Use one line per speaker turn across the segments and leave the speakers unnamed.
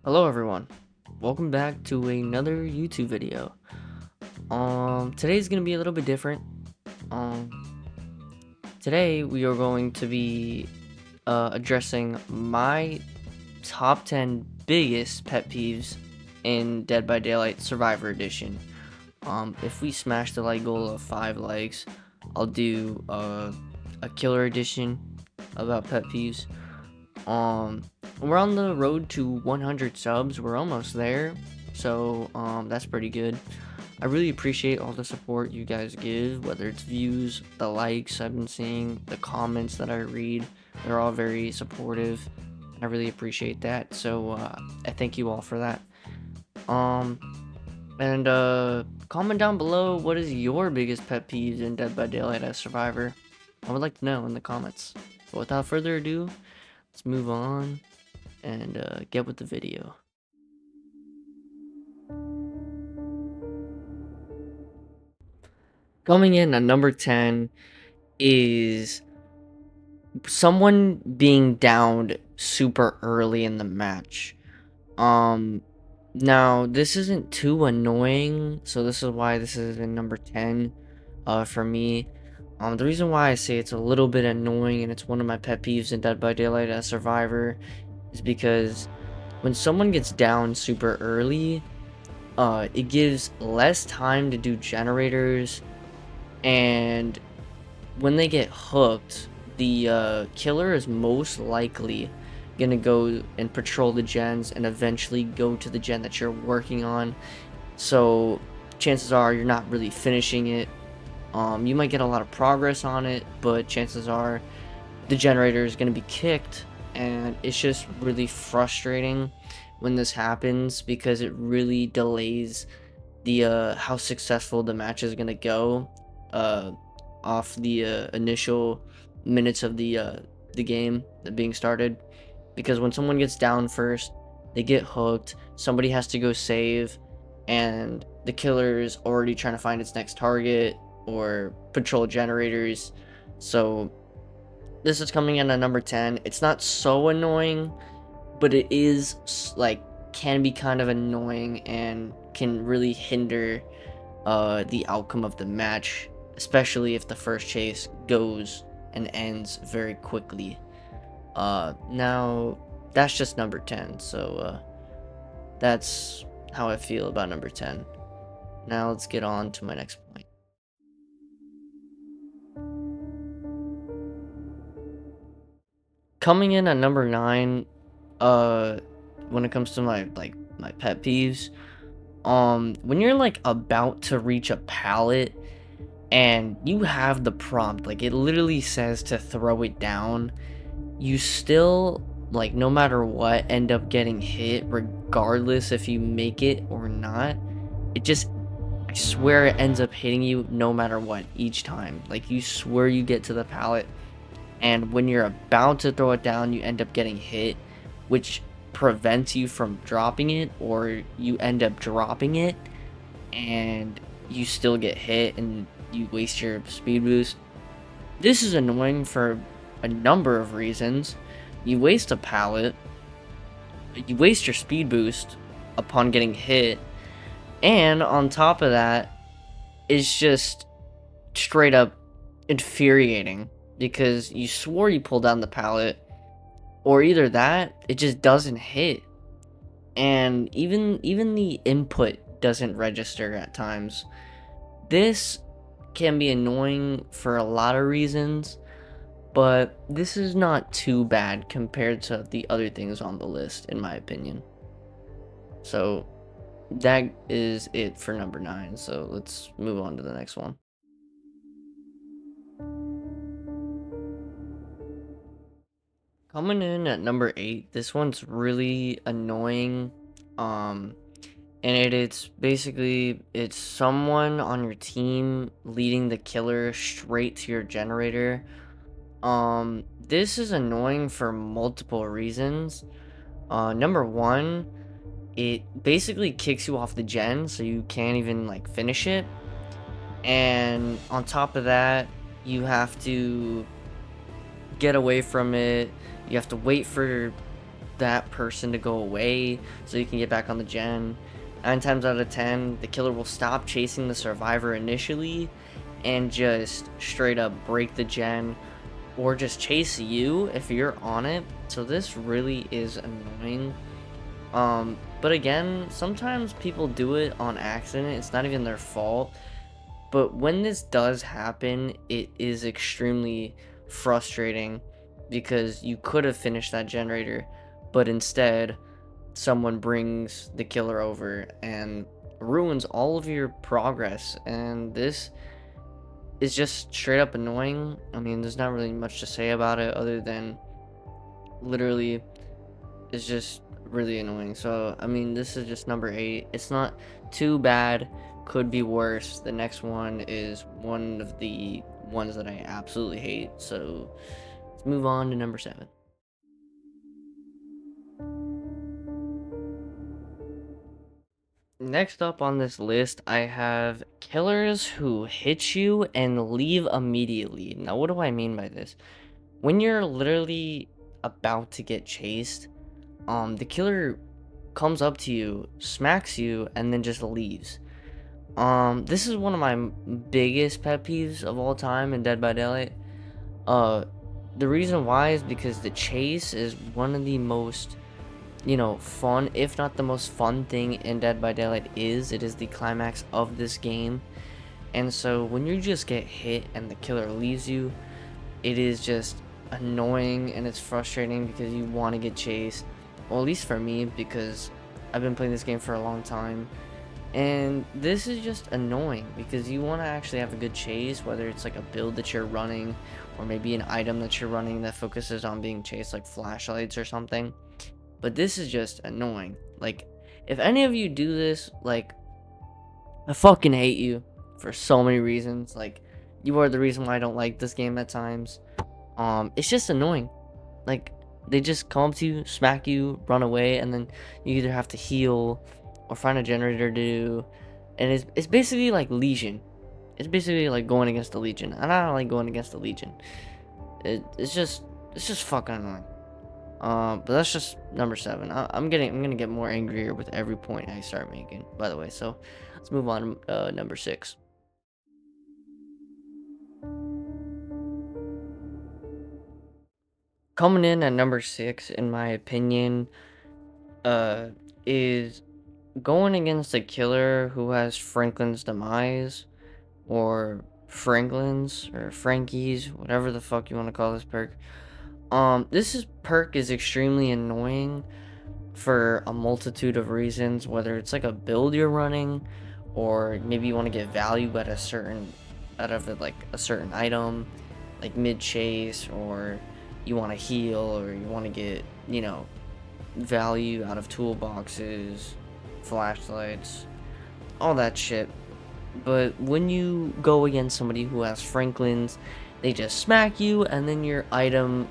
Hello everyone. Welcome back to another YouTube video. Today's gonna be a little bit different. Um Today we are going to be addressing my top 10 biggest pet peeves in Dead by Daylight Survivor Edition. If we smash the like goal of 5 likes, I'll do a killer edition about pet peeves. Um, we're on the road to 100 subs. We're almost there, so that's pretty good. I really appreciate all the support you guys give, whether it's views, the likes I've been seeing, the comments that I read. They're all very supportive. I really appreciate that. So I thank you all for that. Um, and comment down below, what is your biggest pet peeves in Dead by Daylight as Survivor? I would like to know in the comments. But without further ado, let's move on and get with the video. Coming in at number 10 is someone being downed super early in the match. Now this isn't too annoying, so this is why this is in number 10 for me. The reason why I say it's a little bit annoying and it's one of my pet peeves in Dead by Daylight as Survivor is because when someone gets down super early, it gives less time to do generators, and when they get hooked, the killer is most likely gonna go and patrol the gens and eventually go to the gen that you're working on. So chances are you're not really finishing it. You might get a lot of progress on it, but chances are the generator is gonna be kicked, and it's just really frustrating when this happens because it really delays the how successful the match is gonna go off the initial minutes of the game being started. Because when someone gets down first, they get hooked, somebody has to go save, and the killer is already trying to find its next target or patrol generators. So this is coming in at number 10. It's not so annoying, but it is like can be kind of annoying and can really hinder the outcome of the match, especially if the first chase goes and ends very quickly. Now that's just number 10, so that's how I feel about number 10. Now let's get on to my next point. Coming in at number 9, when it comes to my pet peeves, when you're like about to reach a pallet and you have the prompt, like it literally says to throw it down, you still, like, no matter what, end up getting hit regardless if you make it or not. It just, I swear it ends up hitting you no matter what each time. Like, you swear you get to the pallet, and when you're about to throw it down, you end up getting hit, which prevents you from dropping it, or you end up dropping it and you still get hit and you waste your speed boost. This is annoying for a number of reasons. You waste a pallet, you waste your speed boost upon getting hit, and on top of that, it's just straight up infuriating because you swore you pulled down the pallet, or either that, it just doesn't hit, and even the input doesn't register at times. This can be annoying for a lot of reasons, but this is not too bad compared to the other things on the list, in my opinion. So that is it for number 9. So let's move on to the next one. Coming in at number 8, this one's really annoying. And it's basically, it's someone on your team leading the killer straight to your generator. This is annoying for multiple reasons. Number 1, it basically kicks you off the gen, so you can't even like finish it. And on top of that, you have to get away from it. You have to wait for that person to go away so you can get back on the gen. 9 times out of 10, the killer will stop chasing the survivor initially and just straight up break the gen or just chase you if you're on it. So this really is annoying. But again, sometimes people do it on accident. It's not even their fault. But when this does happen, it is extremely frustrating because you could have finished that generator, but instead someone brings the killer over and ruins all of your progress. And this is just straight up annoying. I mean, there's not really much to say about it other than literally it's just really annoying. So I mean, this is just number 8. It's not too bad, could be worse. The next one is one of the ones that I absolutely hate, so let's move on to number 7. Next up on this list, I have killers who hit you and leave immediately. Now, what do I mean by this? When you're literally about to get chased, the killer comes up to you, smacks you, and then just leaves. This is one of my biggest pet peeves of all time in Dead by Daylight. Uh, the reason why is because the chase is one of the most, fun, if not the most fun thing in Dead by Daylight it is the climax of this game. And so when you just get hit and the killer leaves you, it is just annoying and it's frustrating because you want to get chased. Well, at least for me, because I've been playing this game for a long time. And this is just annoying because you want to actually have a good chase, whether it's like a build that you're running or maybe an item that you're running that focuses on being chased, like flashlights or something. But this is just annoying. Like, if any of you do this, like, I fucking hate you for so many reasons. Like, you are the reason why I don't like this game at times. It's just annoying. Like, they just come up to you, smack you, run away, and then you either have to heal or find a generator to do. And it's basically like Legion. It's basically like going against the Legion. And I don't like going against the Legion. It's just fucking annoying. But that's just number 7. I'm gonna get more angrier with every point I start making, by the way. So let's move on to number 6. Coming in at number 6, in my opinion, is going against a killer who has Franklin's demise, or Franklin's, or Frankie's, whatever the fuck you want to call this perk. This perk is extremely annoying for a multitude of reasons, whether it's like a build you're running, or maybe you want to get value at out of it, like a certain item, like mid chase, or you want to heal, or you want to get, value out of toolboxes, flashlights, all that shit. But when you go against somebody who has Franklin's, they just smack you, and then your item,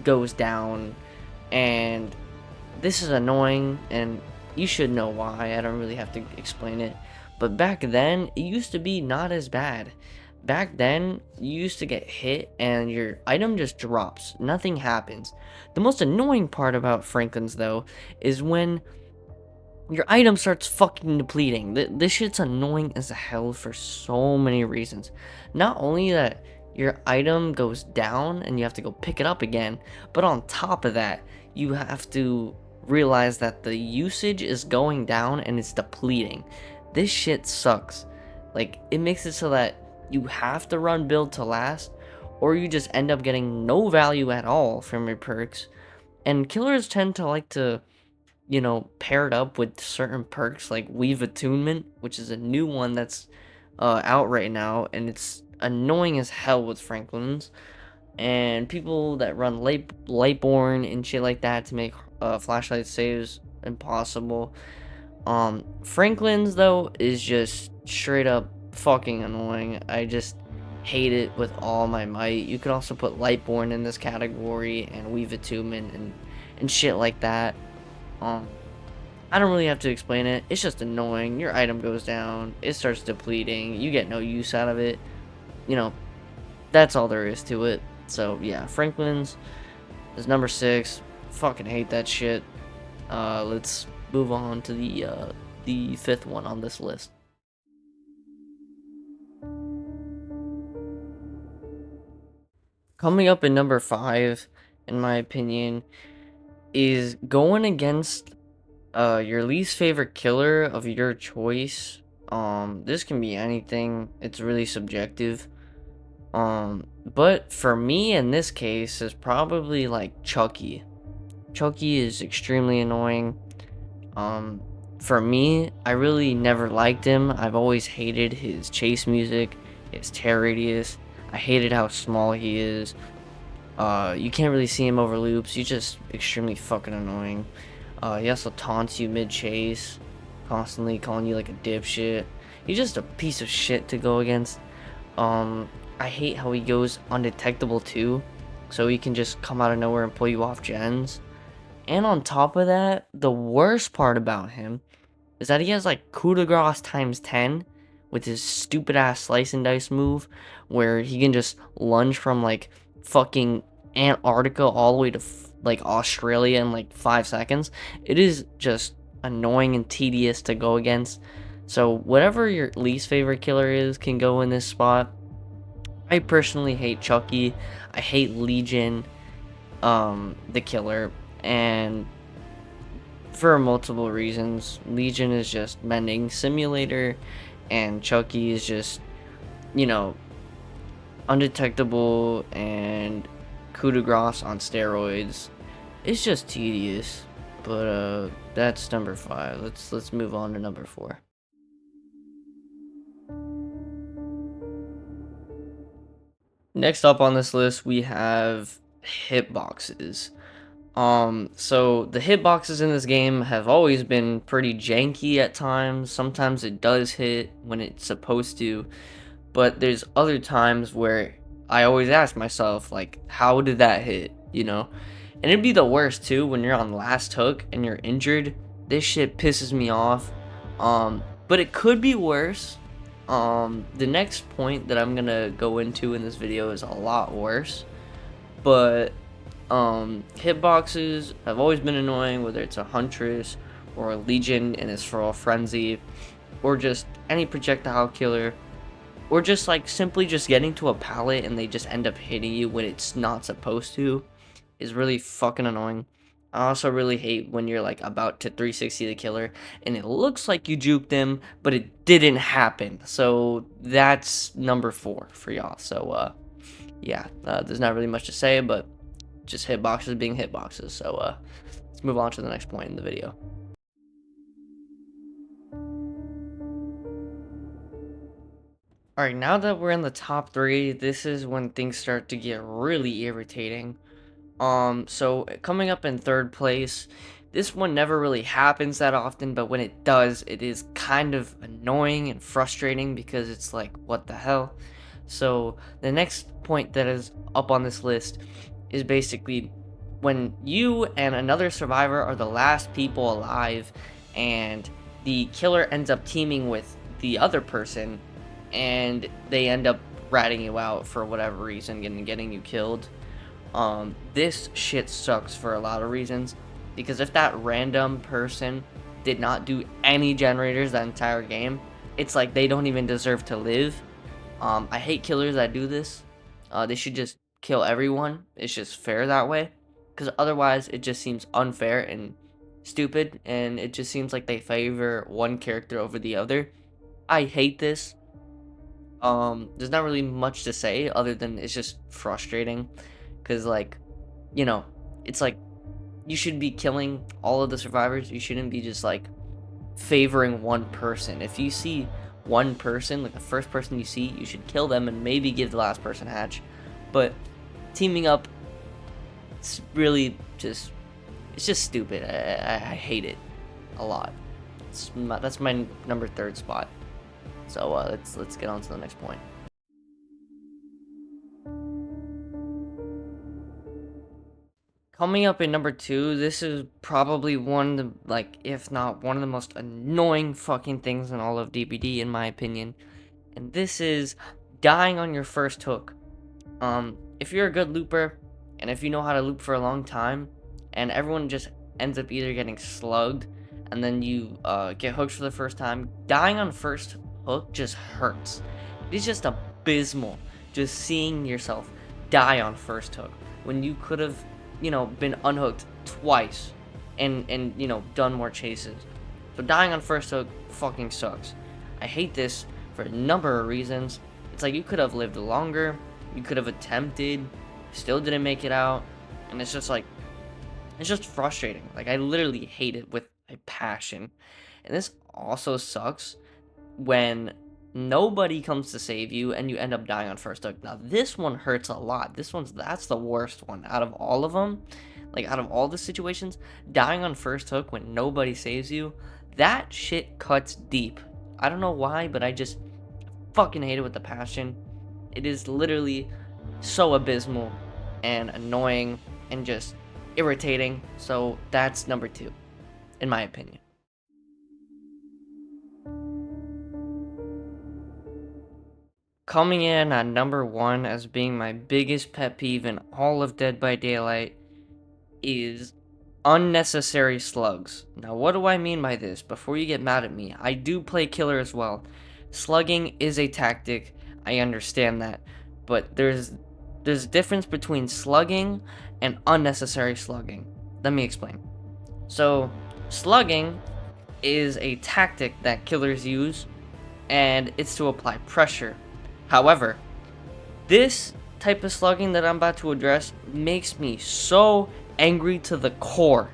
goes down. And this is annoying, and you should know why. I don't really have to explain it. But back then, it used to be not as bad. Back then, you used to get hit and your item just drops. Nothing happens. The most annoying part about Franklin's, though, is when your item starts fucking depleting. This shit's annoying as hell for so many reasons. Not only that your item goes down and you have to go pick it up again, but on top of that, you have to realize that the usage is going down and it's depleting. This shit sucks. Like, it makes it so that you have to run build to last, or you just end up getting no value at all from your perks. And killers tend to like to, pair it up with certain perks like Weave Attunement, which is a new one that's out right now, and it's annoying as hell with Franklin's. And people that run Lightborn and shit like that to make flashlight saves impossible. Franklin's, though, is just straight up fucking annoying. I just hate it with all my might. You could also put Lightborn in this category, and Weave Attunement and shit like that. I don't really have to explain it. It's just annoying. Your item goes down, it starts depleting, you get no use out of it. That's all there is to it. So yeah, Franklin's is number 6. Fucking hate that shit. Let's move on to the fifth one on this list. Coming up in number 5, in my opinion, is going against your least favorite killer of your choice. This can be anything. It's really subjective. But for me in this case is probably like Chucky. Chucky is extremely annoying. Um, for me, I really never liked him. I've always hated his chase music, his tear radius. I hated how small he is. You can't really see him over loops. He's just extremely fucking annoying. He also taunts you mid-chase, constantly calling you like a dipshit. He's just a piece of shit to go against. I hate how he goes undetectable too, so he can just come out of nowhere and pull you off gens. And on top of that, the worst part about him is that he has like coup de grace times 10 with his stupid ass slice and dice move, where he can just lunge from like fucking Antarctica all the way to like Australia in like 5 seconds. It is just annoying and tedious to go against. So whatever your least favorite killer is can go in this spot. I personally hate Chucky. I hate Legion, the killer, and for multiple reasons. Legion is just mending simulator, and Chucky is just, you know, undetectable and coup de grace on steroids. It's just tedious. But that's number 5. Let's move on to number 4. Next up on this list we have hitboxes. So the hitboxes in this game have always been pretty janky at times. Sometimes it does hit when it's supposed to, but there's other times where I always ask myself, like, how did that hit, you know? And it'd be the worst too when you're on last hook and you're injured. This shit pisses me off. But it could be worse. The next point that I'm gonna go into in this video is a lot worse, but hitboxes have always been annoying, whether it's a Huntress or a Legion and it's for a Frenzy, or just any projectile killer, or just like simply just getting to a pallet and they just end up hitting you when it's not supposed to is really fucking annoying. I also really hate when you're like about to 360 the killer and it looks like you juked him, but it didn't happen. So that's number 4 for y'all. So yeah, there's not really much to say, but just hitboxes being hitboxes. So let's move on to the next point in the video. All right, now that we're in the top 3, this is when things start to get really irritating. So coming up in 3rd place, this one never really happens that often, but when it does, it is kind of annoying and frustrating because it's like, what the hell? So the next point that is up on this list is basically when you and another survivor are the last people alive and the killer ends up teaming with the other person and they end up ratting you out for whatever reason and getting you killed. This shit sucks for a lot of reasons, because if that random person did not do any generators that entire game, it's like they don't even deserve to live. I hate killers that do this. They should just kill everyone. It's just fair that way, because otherwise it just seems unfair and stupid, and it just seems like they favor one character over the other. I hate this. There's not really much to say other than it's just frustrating, because like, you know, it's like you should be killing all of the survivors. You shouldn't be just like favoring one person. If you see one person, like the first person you see, you should kill them and maybe give the last person a hatch. But teaming up, it's really just, it's just stupid. I hate it a lot. That's my number 3rd spot. So let's get on to the next point. Coming up in number 2, this is probably one of the, like, if not one of the most annoying fucking things in all of DBD, in my opinion. And this is dying on your first hook. If you're a good looper, and if you know how to loop for a long time, and everyone just ends up either getting slugged, and then you get hooked for the first time. Dying on first hook just hurts. It is just abysmal just seeing yourself die on first hook when you could have, been unhooked twice and done more chases. So dying on first hook fucking sucks. I hate this for a number of reasons. It's like you could have lived longer, you could have attempted, still didn't make it out, and it's just like, it's just frustrating. Like, I literally hate it with a passion. And this also sucks when nobody comes to save you and you end up dying on first hook. Now, this one hurts a lot. That's the worst one out of all of them. Like, out of all the situations, dying on first hook when nobody saves you, that shit cuts deep. I don't know why, but I just fucking hate it with a passion. It is literally so abysmal and annoying and just irritating. So that's number 2, in my opinion. Coming in at number 1 as being my biggest pet peeve in all of Dead by Daylight is unnecessary slugs. Now, what do I mean by this? Before you get mad at me, I do play killer as well. Slugging is a tactic, I understand that, but there's a difference between slugging and unnecessary slugging. Let me explain. So, slugging is a tactic that killers use, and it's to apply pressure. However, this type of slugging that I'm about to address makes me so angry to the core.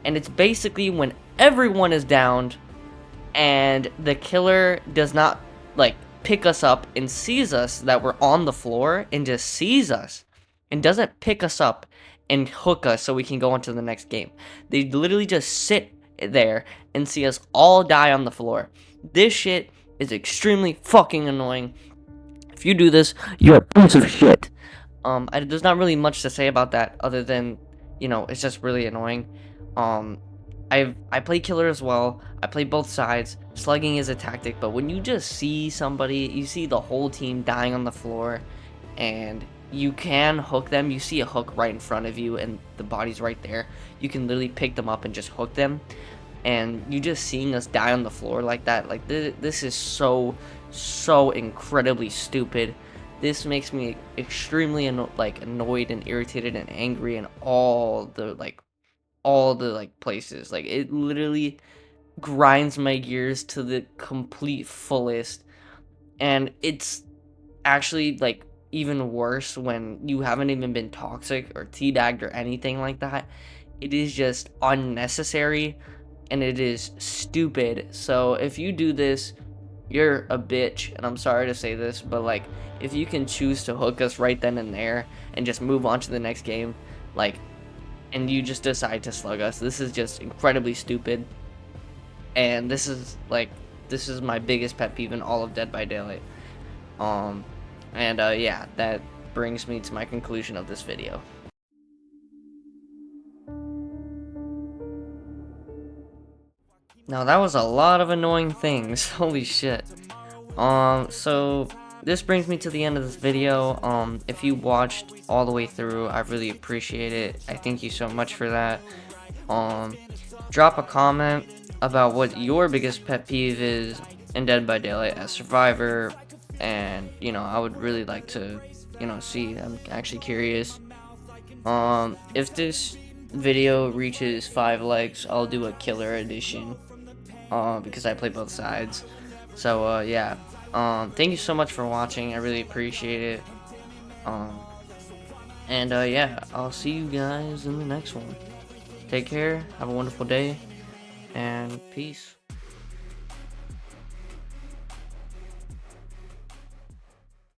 And it's basically when everyone is downed and the killer does not like pick us up and sees us that we're on the floor and just sees us and doesn't pick us up and hook us so we can go on to the next game. They literally just sit there and see us all die on the floor. This shit is extremely fucking annoying. If you do this, you're a piece of shit. There's not really much to say about that other than, it's just really annoying. I play killer as well. I play both sides. Slugging is a tactic, but when you just see somebody, you see the whole team dying on the floor, and you can hook them. You see a hook right in front of you, and the body's right there. You can literally pick them up and just hook them. And you just seeing us die on the floor like that, like this is so incredibly stupid. This makes me extremely annoyed and irritated and angry in all the places. Like, it literally grinds my gears to the complete fullest. And it's actually like even worse when you haven't even been toxic or teabagged or anything like that. It is just unnecessary and it is stupid. So if you do this, you're a bitch, and I'm sorry to say this, but like, if you can choose to hook us right then and there and just move on to the next game, like, and you just decide to slug us, this is just incredibly stupid. And this is my biggest pet peeve in all of Dead by Daylight. Yeah, that brings me to my conclusion of this video. Now, that was a lot of annoying things. Holy shit. So this brings me to the end of this video. If you watched all the way through, I really appreciate it. I thank you so much for that. Drop a comment about what your biggest pet peeve is in Dead by Daylight as Survivor, and I would really like to see. I'm actually curious. If this video reaches 5 likes, I'll do a killer edition, because I play both sides. So yeah, thank you so much for watching. I really appreciate it. Yeah, I'll see you guys in the next one. Take care, have a wonderful day, and peace.